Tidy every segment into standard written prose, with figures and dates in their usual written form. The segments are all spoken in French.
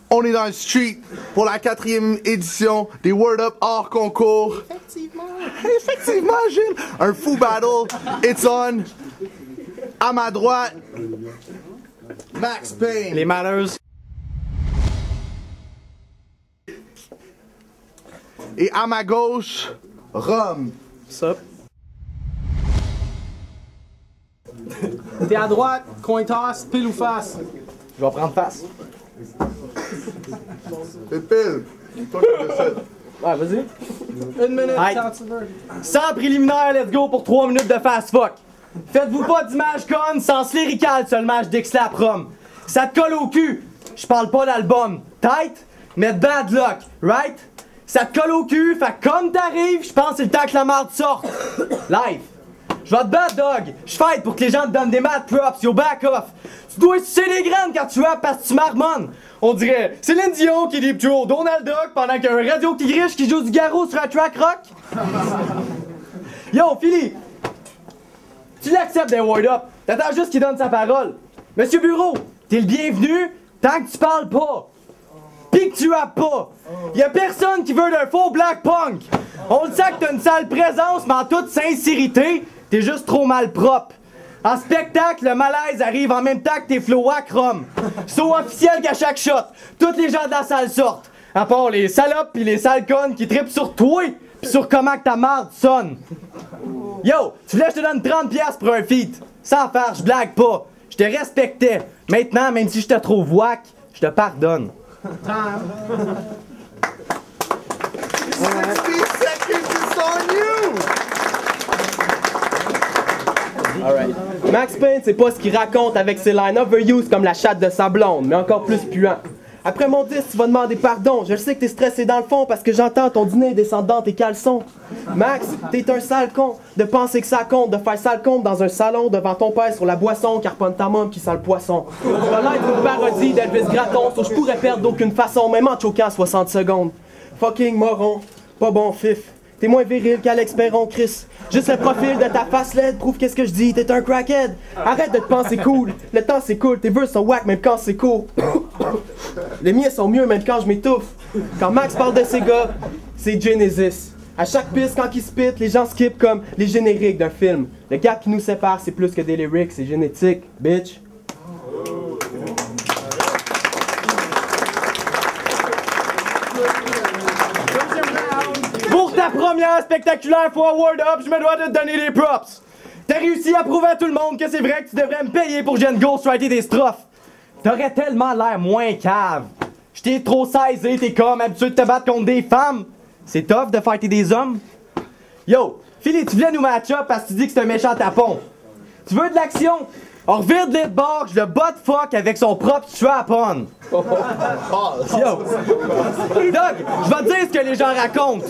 On est dans le street pour la 4e édition des Word Up hors concours. Effectivement, Gilles. Un fou battle. It's on. À ma droite, Max Payne. Les Manners. Et à ma gauche, Rome. Sup? T'es à droite, coin toss, pile ou face? Je vais prendre face. C'est pile. Toi qui décides. Ouais, vas-y. 1 minute, Aïe. quand tu veux. Sans préliminaire, let's go pour 3 minutes de fast fuck. Faites-vous pas d'image conne, sens lyrical seulement, je déclare prom. Ça te colle au cul, je parle pas d'album. Tight, mais bad luck, right? Ça te colle au cul, fait que comme t'arrives, je pense que c'est le temps que la marde sorte. Live. Je vais te battre, dog. Je fight pour que les gens te donnent des mad props, yo back off. Tu dois sucer des graines quand tu rappes parce que tu marmonnes. On dirait Céline Dion qui deep throw Donald Duck pendant qu'il y a un radio qui griche qui joue du garrot sur un track rock. Yo, Philly, tu l'acceptes des word up. T'attends juste qu'il donne sa parole. Monsieur Bureau, t'es le bienvenu tant que tu parles pas. Pis que tu rappes pas. Y'a personne qui veut d'un faux black punk. On le sait que t'as une sale présence, mais en toute sincérité, t'es juste trop mal propre. En spectacle, le malaise arrive en même temps que tes flows à chrome. C'est officiel qu'à chaque shot, tous les gens de la salle sortent. À part les salopes pis les sales connes qui trippent sur toi pis sur comment que ta marde sonne. Yo, tu voulais que je te donne 30$ pour un feat. Sans faire, je blague pas. Je te respectais. Maintenant, même si je te trouve whack, je te pardonne. 60 seconds is on you! Alright. Max Payne, c'est pas ce qu'il raconte avec ses lines overused comme la chatte de sa blonde, mais encore plus puant. Après mon disque, tu vas demander pardon. Je le sais que t'es stressé dans le fond parce que j'entends ton dîner descendre dans tes caleçons. Max, t'es un sale con de penser que ça compte, de faire sale compte dans un salon devant ton père sur la boisson car pas de ta môme qui sent le poisson. T'as l'air d'une parodie d'Elvis Gratton, so je pourrais perdre d'aucune façon, même en choquant 60 secondes. Fucking moron, pas bon fif. T'es moins viril qu'Alex Perron, Chris. Juste le profil de ta face laide prouve qu'est-ce que je dis, t'es un crackhead. Arrête de te penser cool, le temps c'est cool, tes vœux sont whack même quand c'est court. Les miens sont mieux même quand je m'étouffe. Quand Max parle de ses gars, c'est Genesis. À chaque piste quand il spit, les gens skippent comme les génériques d'un film. Le gap qui nous sépare, c'est plus que des lyrics, c'est génétique, bitch. Pour ta première spectaculaire fois Word Up, je me dois de te donner des props. T'as réussi à prouver à tout le monde que c'est vrai que tu devrais me payer pour que je vienne ghostwriter des strophes. T'aurais tellement l'air moins cave. J't'ai trop saisé, t'es comme habitué de te battre contre des femmes. C'est tough de fighter des hommes. Yo, Philly, tu viens nous match-up parce que tu dis que c'est un méchant tapon. Tu veux de l'action? On revire de l'autre bord, je le butt fuck avec son propre strap-on. Yo! Doug, je vais te dire ce que les gens racontent.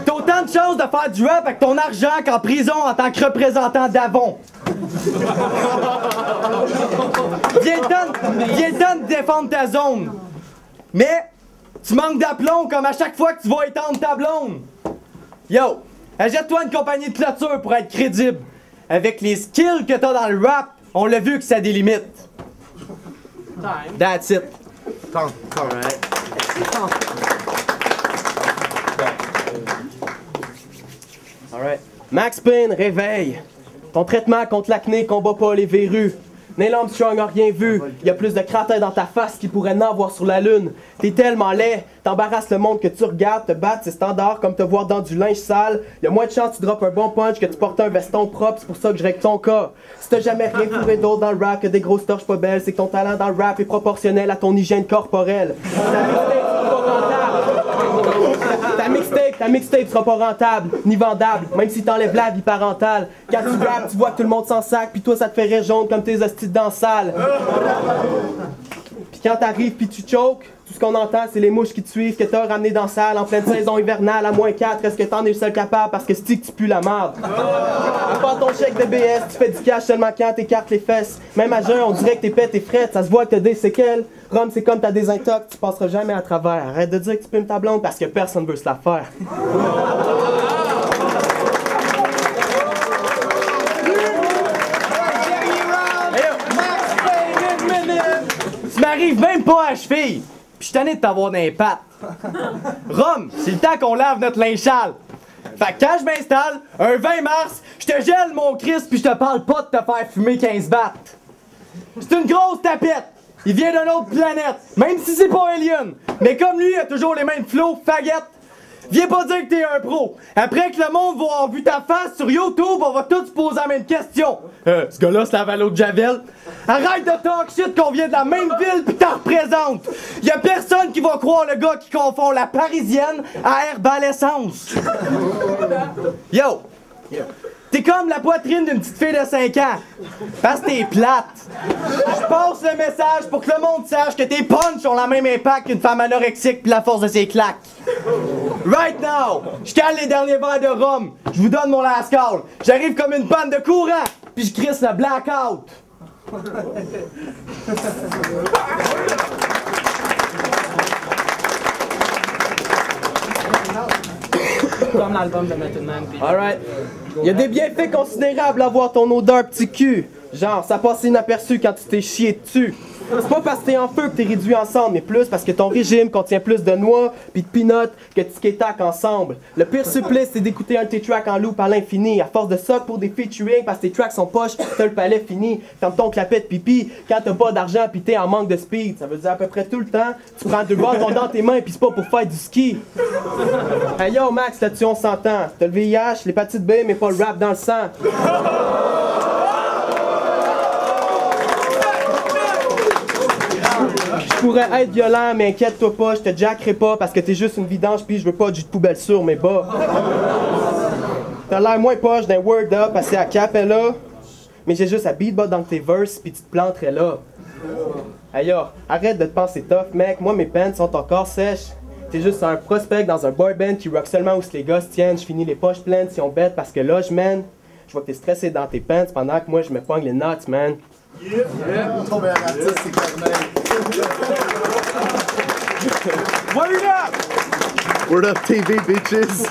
T'as autant de chances de faire du rap avec ton argent qu'en prison en tant que représentant d'Avon. Viens le temps de défendre ta zone. Mais, tu manques d'aplomb comme à chaque fois que tu vas étendre ta blonde. Yo! Achète-toi une compagnie de clôture pour être crédible. Avec les skills que t'as dans le rap, on l'a vu que ça a des limites. That's it. Alright. Alright. Max Payne, réveille. Ton traitement contre l'acné combat pas les verrues. Neil Armstrong a rien vu. Y a plus de cratères dans ta face qu'il pourrait n'en voir sur la lune. T'es tellement laid, t'embarrasses le monde que tu regardes, te battre c'est standard comme te voir dans du linge sale. Y a moins de chance que tu droppes un bon punch que tu portes un veston propre, c'est pour ça que je règle ton cas. Si t'as jamais rien fourré d'autre dans le rap que des grosses torches pas belles, c'est que ton talent dans le rap est proportionnel à ton hygiène corporelle. Ta mixtape sera pas rentable, ni vendable, même si t'enlèves la vie parentale. Quand tu rappes, tu vois que tout le monde s'en sac, puis toi ça te fait rire jaune comme tes hosties dans la salle. Pis quand t'arrives pis tu choques, tout ce qu'on entend c'est les mouches qui te suivent, que t'as ramené dans la salle en pleine saison hivernale à -4, est-ce que t'en es le seul capable parce que stick tu pues la merde. À part ton chèque de BS, tu fais du cash seulement quand t'écartes les fesses. Même à jeun, on dirait que t'es pète et frettes, ça se voit que t'as des séquelles. Rome, c'est comme t'as des intox, tu passeras jamais à travers. Arrête de dire que tu plumes ta blonde parce que personne veut se la faire. Tu m'arrives même pas à cheville, pis je tanné de t'avoir dans les pattes. Rome, c'est le temps qu'on lave notre linge sale. Fait que quand je m'installe, un 20 mars, je te gèle mon Christ pis je te parle pas de te faire fumer 15 bahts. C'est une grosse tapette. Il vient d'une autre planète, même si c'est pas alien. Mais comme lui, il a toujours les mêmes flots, faguette. Viens pas dire que t'es un pro. Après que le monde va avoir vu ta face sur YouTube, on va tous se poser la même question. Ce gars-là, c'est la Valo de Javel. Arrête de talk shit qu'on vient de la même ville pis t'en représentes. Y'a personne qui va croire le gars qui confond la parisienne à Herbal Essence. Yo! T'es comme la poitrine d'une petite fille de 5 ans. Parce que t'es plate. Je passe le message pour que le monde sache que tes punchs ont la même impact qu'une femme anorexique pis la force de ses claques. Right now, je cale les derniers verres de rhum. Je vous donne mon last call. J'arrive comme une panne de courant, puis je crisse le blackout. Comme l'album de Method Man. Alright. Il y a des bienfaits considérables à voir ton odeur petit cul. Genre, ça passe inaperçu quand tu t'es chié dessus. C'est pas parce que t'es en feu que t'es réduit ensemble, mais plus parce que ton régime contient plus de noix pis de peanuts que de skate-tac ensemble. Le pire supplice, c'est d'écouter un de tes tracks en loop à l'infini. À force de ça, pour des featuring, parce que tes tracks sont poches, t'as le palais fini. Ferme ton clapet de pipi quand t'as pas d'argent pis t'es en manque de speed. Ça veut dire à peu près tout le temps, tu prends 2 bâtons dans tes mains pis c'est pas pour faire du ski. Hey yo Max, là-dessus on s'entend. T'as le VIH, l'hépatite B, mais pas le rap dans le sang. Je pourrais être violent, mais inquiète-toi pas, je te jackerai pas parce que t'es juste une vidange pis je veux pas du poubelle sur mes bas. T'as l'air moins poche d'un word up passé à Capella, mais j'ai juste à beatbox dans tes verses pis tu te planterais là. Aïe, arrête de te penser tough, mec, moi mes pants sont encore sèches. T'es juste un prospect dans un boy band qui rock seulement où les gars se tiennent, je finis les poches pleines si on bête parce que là je mène. Je vois que t'es stressé dans tes pants pendant que moi je me pogne les notes, man. Yeah. Ton meilleur artiste, c'est Corneille. Word up! Word up TV, bitches!